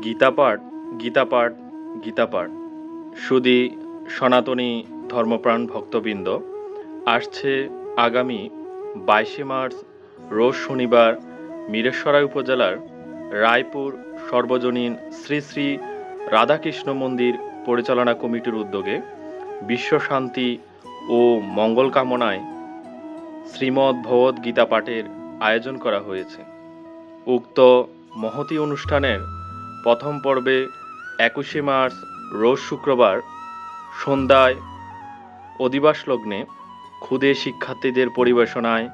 গীতাপাঠ গীতাপাঠ গীতাপাঠ সুধী সনাতনী ধর্মপ্রাণ ভক্তবৃন্দ, আসছে আগামী 22শে মার্চ রোজ শনিবার মিরেশ্বরাই উপজেলার রায়পুর সর্বজনীন শ্রী শ্রী রাধাকৃষ্ণ মন্দির পরিচালনা কমিটির উদ্যোগে বিশ্ব শান্তি ও মঙ্গল কামনায় শ্রীমদ্ ভগবদ্ গীতা পাঠের আয়োজন করা হয়েছে। উক্ত মহতী অনুষ্ঠানের প্রথম পর্বে 21শে মার্চ রোজ শুক্রবার সন্ধ্যায় অধিবাস লগ্নে ক্ষুদে শিক্ষার্থীদের পরিবেশনায়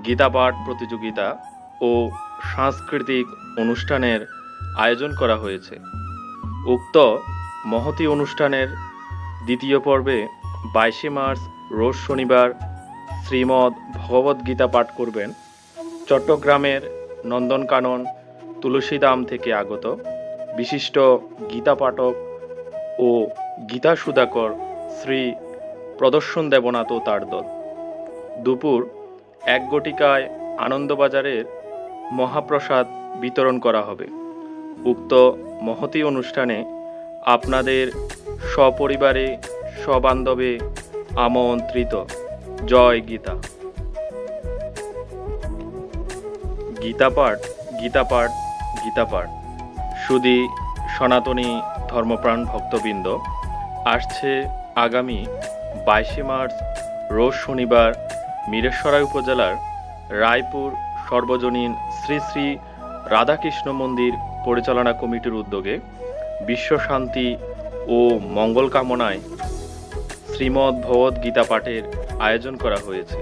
গীতাপাঠ প্রতিযোগিতা ও সাংস্কৃতিক অনুষ্ঠানের আয়োজন করা হয়েছে। উক্ত মহতী অনুষ্ঠানের দ্বিতীয় পর্বে 22শে মার্চ রোজ শনিবার শ্রীমদ্ ভগবদ্ গীতা পাঠ করবেন চট্টগ্রামের নন্দনকানন তুলসীধাম থেকে আগত বিশিষ্ট গীতা পাঠক ও গীতা সুধাকর শ্রী প্রদর্শন দেবনাথ ও তার দল। দুপুর 1 ঘটিকায় আনন্দবাজারের মহাপ্রসাদ বিতরণ করা হবে। উক্ত মহতী অনুষ্ঠানে আপনাদের সপরিবারে সবান্ধবে আমন্ত্রিত। জয় গীতা। গীতাপাঠ গীতাপাঠ গীতাপাঠ সুধী সনাতনী ধর্মপ্রাণ ভক্তবৃন্দ, আসছে আগামী 22শে মার্চ রোজ শনিবার মিরেশ্বরাই উপজেলার রায়পুর সর্বজনীন শ্রী শ্রী রাধাকৃষ্ণ মন্দির পরিচালনা কমিটির উদ্যোগে বিশ্ব শান্তি ও মঙ্গল কামনায় শ্রীমদ্ ভগবদ্ গীতা পাঠের আয়োজন করা হয়েছে।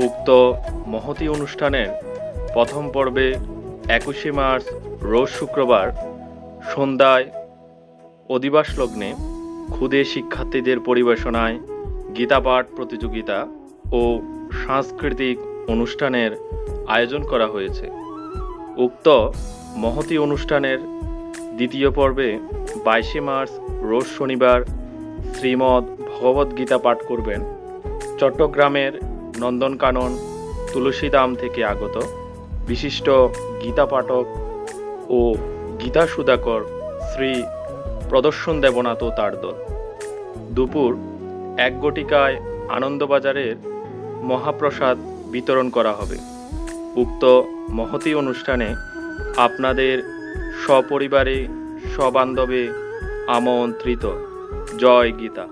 উক্ত মহতী অনুষ্ঠানের প্রথম পর্বে 21শে মার্চ রোজ শুক্রবার সন্ধ্যায় অধিবাস লগ্নে ক্ষুদে শিক্ষার্থীদের পরিবেশনায় গীতাপাঠ প্রতিযোগিতা ও সাংস্কৃতিক অনুষ্ঠানের আয়োজন করা হয়েছে। উক্ত মহতী অনুষ্ঠানের দ্বিতীয় পর্বে 22শে মার্চ রোজ শনিবার শ্রীমদ্ ভগবদ্ গীতা পাঠ করবেন চট্টগ্রামের নন্দনকানন তুলসীধাম থেকে আগত বিশিষ্ট গীতা পাঠক ও গীতা সুধাকর শ্রী প্রদর্শন দেবনাথ ও তার দল। দুপুর 1 ঘটিকায় আনন্দবাজারের মহাপ্রসাদ বিতরণ করা হবে। উক্ত মহতী অনুষ্ঠানে আপনাদের সপরিবারে সবান্ধবে আমন্ত্রিত। জয় গীতা।